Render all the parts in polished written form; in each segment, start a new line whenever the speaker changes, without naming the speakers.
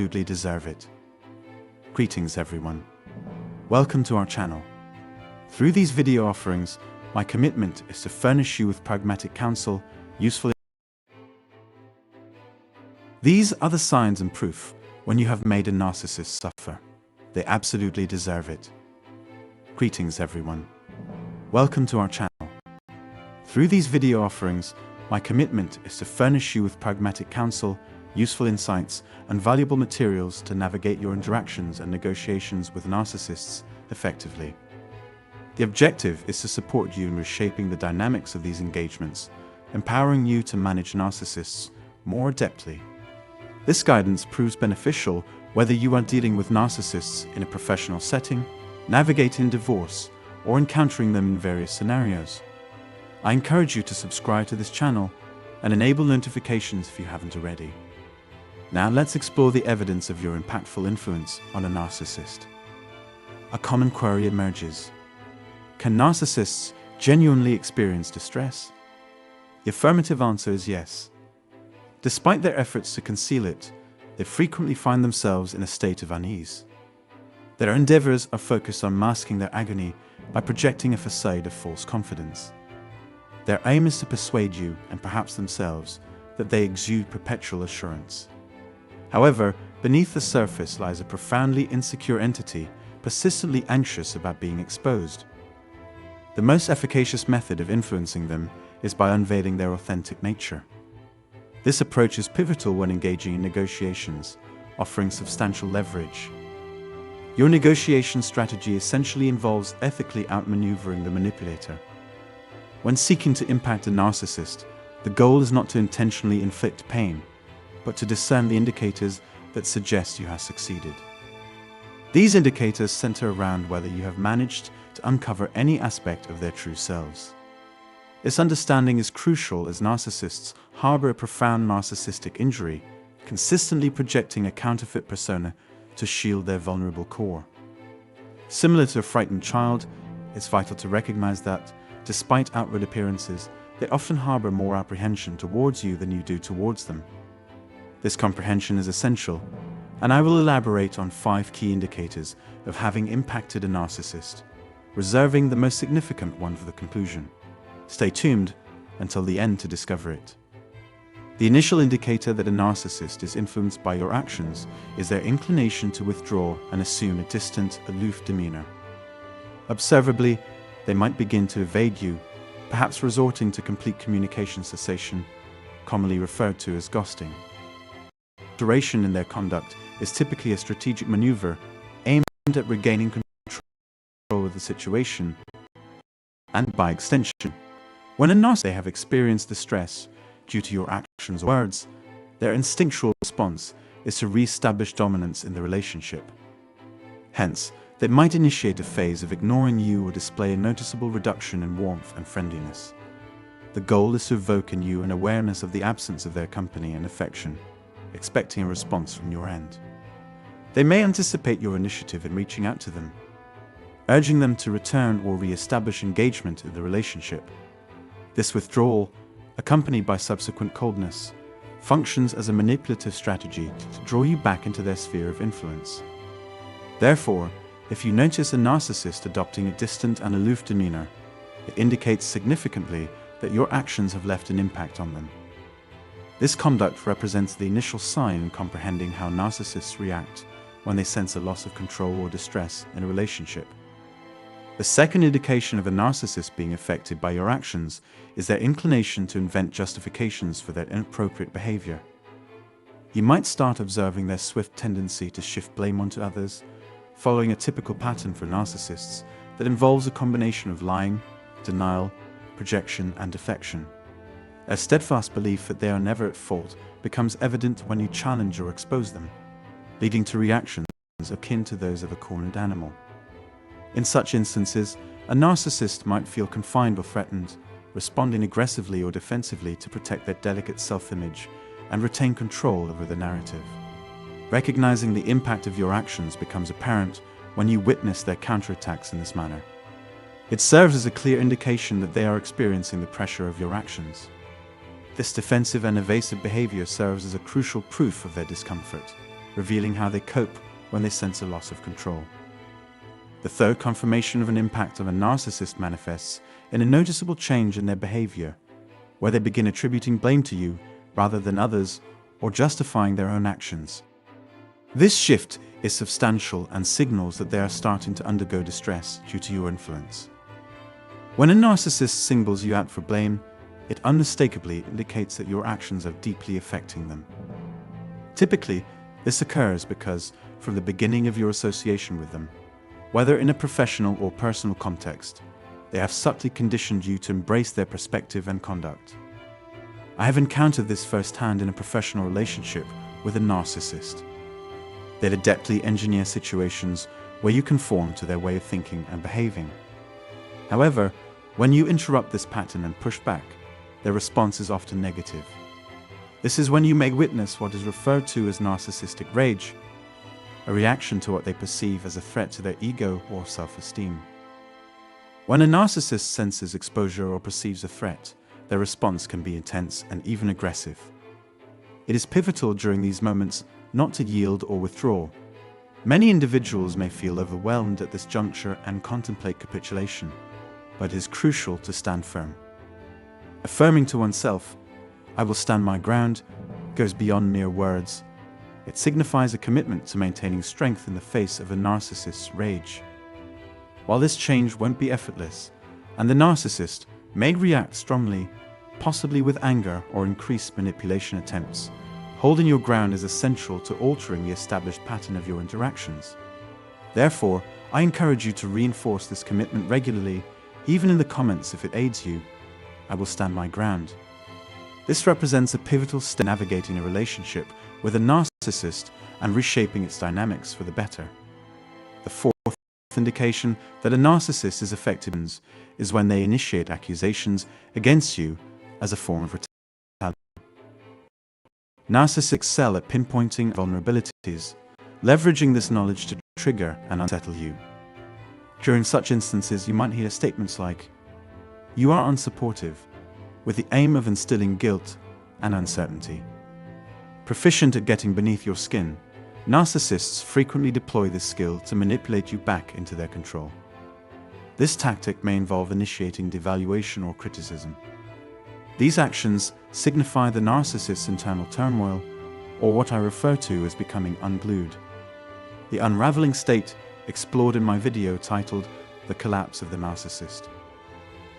absolutely deserve it. Greetings everyone. Welcome to our channel. Through these video offerings, my commitment is to furnish you with pragmatic counsel, useful. These are the signs and proof when you have made a narcissist suffer. They absolutely deserve it. Greetings everyone. Welcome to our channel. Through these video offerings, my commitment is to furnish you with pragmatic counsel, useful insights, and valuable materials to navigate your interactions and negotiations with narcissists effectively. The objective is to support you in reshaping the dynamics of these engagements, empowering you to manage narcissists more adeptly. This guidance proves beneficial whether you are dealing with narcissists in a professional setting, navigating divorce, or encountering them in various scenarios. I encourage you to subscribe to this channel and enable notifications if you haven't already. Now let's explore the evidence of your impactful influence on a narcissist. A common query emerges. Can narcissists genuinely experience distress? The affirmative answer is yes. Despite their efforts to conceal it, they frequently find themselves in a state of unease. Their endeavors are focused on masking their agony by projecting a facade of false confidence. Their aim is to persuade you, and perhaps themselves, that they exude perpetual assurance. However, beneath the surface lies a profoundly insecure entity, persistently anxious about being exposed. The most efficacious method of influencing them is by unveiling their authentic nature. This approach is pivotal when engaging in negotiations, offering substantial leverage. Your negotiation strategy essentially involves ethically outmaneuvering the manipulator. When seeking to impact a narcissist, the goal is not to intentionally inflict pain, but to discern the indicators that suggest you have succeeded. These indicators center around whether you have managed to uncover any aspect of their true selves. This understanding is crucial as narcissists harbor a profound narcissistic injury, consistently projecting a counterfeit persona to shield their vulnerable core. Similar to a frightened child, it's vital to recognize that, despite outward appearances, they often harbor more apprehension towards you than you do towards them. This comprehension is essential, and I will elaborate on 5 key indicators of having impacted a narcissist, reserving the most significant one for the conclusion. Stay tuned until the end to discover it. The initial indicator that a narcissist is influenced by your actions is their inclination to withdraw and assume a distant, aloof demeanor. Observably, they might begin to evade you, perhaps resorting to complete communication cessation, commonly referred to as ghosting. Alteration in their conduct is typically a strategic maneuver aimed at regaining control of the situation, and by extension, when a narcissist have experienced distress due to your actions or words, their instinctual response is to re-establish dominance in the relationship. Hence, they might initiate a phase of ignoring you or display a noticeable reduction in warmth and friendliness. The goal is to evoke in you an awareness of the absence of their company and affection, expecting a response from your end. They may anticipate your initiative in reaching out to them, urging them to return or re-establish engagement in the relationship. This withdrawal, accompanied by subsequent coldness, functions as a manipulative strategy to draw you back into their sphere of influence. Therefore, if you notice a narcissist adopting a distant and aloof demeanor, it indicates significantly that your actions have left an impact on them. This conduct represents the initial sign in comprehending how narcissists react when they sense a loss of control or distress in a relationship. The second indication of a narcissist being affected by your actions is their inclination to invent justifications for their inappropriate behavior. You might start observing their swift tendency to shift blame onto others, following a typical pattern for narcissists that involves a combination of lying, denial, projection, and deflection. A steadfast belief that they are never at fault becomes evident when you challenge or expose them, leading to reactions akin to those of a cornered animal. In such instances, a narcissist might feel confined or threatened, responding aggressively or defensively to protect their delicate self-image and retain control over the narrative. Recognizing the impact of your actions becomes apparent when you witness their counterattacks in this manner. It serves as a clear indication that they are experiencing the pressure of your actions. This defensive and evasive behavior serves as a crucial proof of their discomfort, revealing how they cope when they sense a loss of control. The third confirmation of an impact of a narcissist manifests in a noticeable change in their behavior, where they begin attributing blame to you rather than others or justifying their own actions. This shift is substantial and signals that they are starting to undergo distress due to your influence. When a narcissist singles you out for blame, it unmistakably indicates that your actions are deeply affecting them. Typically, this occurs because, from the beginning of your association with them, whether in a professional or personal context, they have subtly conditioned you to embrace their perspective and conduct. I have encountered this firsthand in a professional relationship with a narcissist. They adeptly engineer situations where you conform to their way of thinking and behaving. However, when you interrupt this pattern and push back, their response is often negative. This is when you may witness what is referred to as narcissistic rage, a reaction to what they perceive as a threat to their ego or self-esteem. When a narcissist senses exposure or perceives a threat, their response can be intense and even aggressive. It is pivotal during these moments not to yield or withdraw. Many individuals may feel overwhelmed at this juncture and contemplate capitulation, but it is crucial to stand firm. Affirming to oneself, "I will stand my ground," goes beyond mere words. It signifies a commitment to maintaining strength in the face of a narcissist's rage. While this change won't be effortless, and the narcissist may react strongly, possibly with anger or increased manipulation attempts, holding your ground is essential to altering the established pattern of your interactions. Therefore, I encourage you to reinforce this commitment regularly, even in the comments if it aids you. "I will stand my ground." This represents a pivotal step in navigating a relationship with a narcissist and reshaping its dynamics for the better. The fourth indication that a narcissist is effective is when they initiate accusations against you as a form of retaliation. Narcissists excel at pinpointing vulnerabilities, leveraging this knowledge to trigger and unsettle you. During such instances, you might hear statements like, "You are unsupportive," with the aim of instilling guilt and uncertainty. Proficient at getting beneath your skin, narcissists frequently deploy this skill to manipulate you back into their control. This tactic may involve initiating devaluation or criticism. These actions signify the narcissist's internal turmoil, or what I refer to as becoming unglued. The unraveling state, explored in my video titled "The Collapse of the Narcissist,"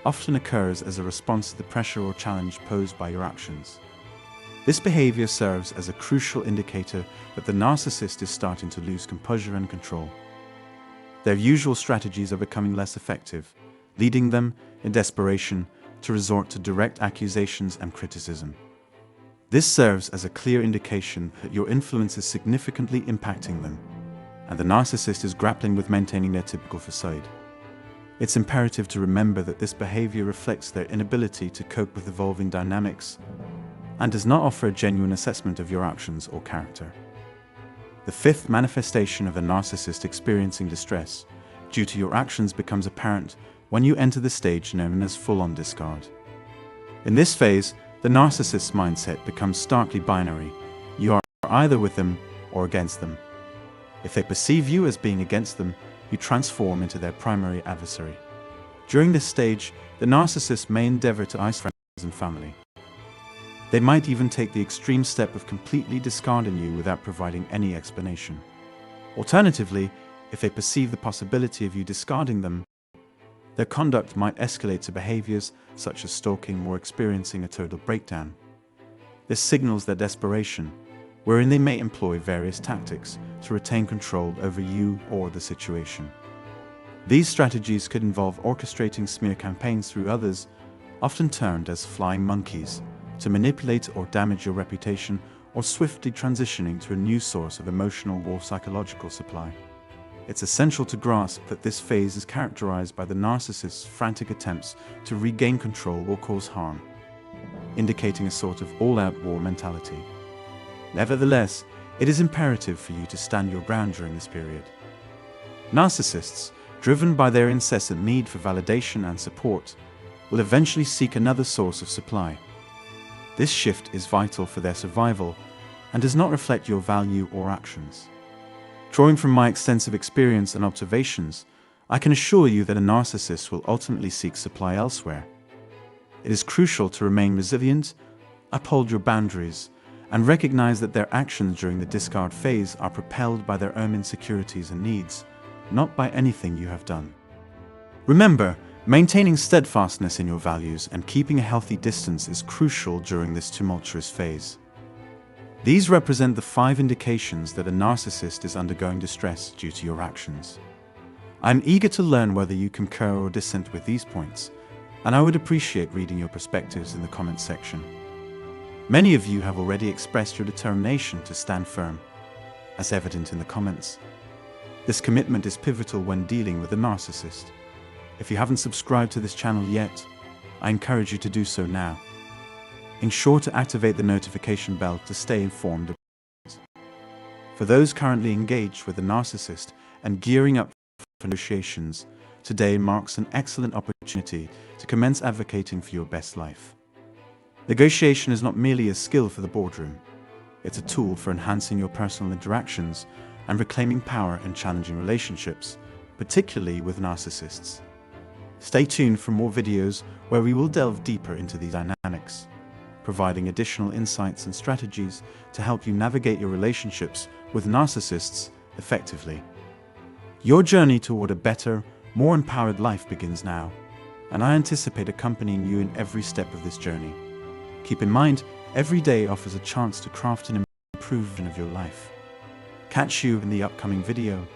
often occurs as a response to the pressure or challenge posed by your actions. This behavior serves as a crucial indicator that the narcissist is starting to lose composure and control. Their usual strategies are becoming less effective, leading them, in desperation, to resort to direct accusations and criticism. This serves as a clear indication that your influence is significantly impacting them, and the narcissist is grappling with maintaining their typical facade. It's imperative to remember that this behavior reflects their inability to cope with evolving dynamics and does not offer a genuine assessment of your actions or character. The fifth manifestation of a narcissist experiencing distress due to your actions becomes apparent when you enter the stage known as full-on discard. In this phase, the narcissist's mindset becomes starkly binary. You are either with them or against them. If they perceive you as being against them, you transform into their primary adversary. During this stage, the narcissist may endeavor to isolate friends and family. They might even take the extreme step of completely discarding you without providing any explanation. Alternatively, if they perceive the possibility of you discarding them, their conduct might escalate to behaviors such as stalking or experiencing a total breakdown. This signals their desperation, wherein they may employ various tactics to retain control over you or the situation. These strategies could involve orchestrating smear campaigns through others, often termed as flying monkeys, to manipulate or damage your reputation, or swiftly transitioning to a new source of emotional or psychological supply. It's essential to grasp that this phase is characterized by the narcissist's frantic attempts to regain control or cause harm, indicating a sort of all-out war mentality. Nevertheless, it is imperative for you to stand your ground during this period. Narcissists, driven by their incessant need for validation and support, will eventually seek another source of supply. This shift is vital for their survival, and does not reflect your value or actions. Drawing from my extensive experience and observations, I can assure you that a narcissist will ultimately seek supply elsewhere. It is crucial to remain resilient, uphold your boundaries, and recognize that their actions during the discard phase are propelled by their own insecurities and needs, not by anything you have done. Remember, maintaining steadfastness in your values and keeping a healthy distance is crucial during this tumultuous phase. These represent the 5 indications that a narcissist is undergoing distress due to your actions. I'm eager to learn whether you concur or dissent with these points, and I would appreciate reading your perspectives in the comments section. Many of you have already expressed your determination to stand firm, as evident in the comments. This commitment is pivotal when dealing with a narcissist. If you haven't subscribed to this channel yet, I encourage you to do so now. Ensure to activate the notification bell to stay informed. For those currently engaged with a narcissist and gearing up for negotiations, today marks an excellent opportunity to commence advocating for your best life. Negotiation is not merely a skill for the boardroom. It's a tool for enhancing your personal interactions and reclaiming power in challenging relationships, particularly with narcissists. Stay tuned for more videos where we will delve deeper into these dynamics, providing additional insights and strategies to help you navigate your relationships with narcissists effectively. Your journey toward a better, more empowered life begins now, and I anticipate accompanying you in every step of this journey. Keep in mind, every day offers a chance to craft an improvement of your life. Catch you in the upcoming video.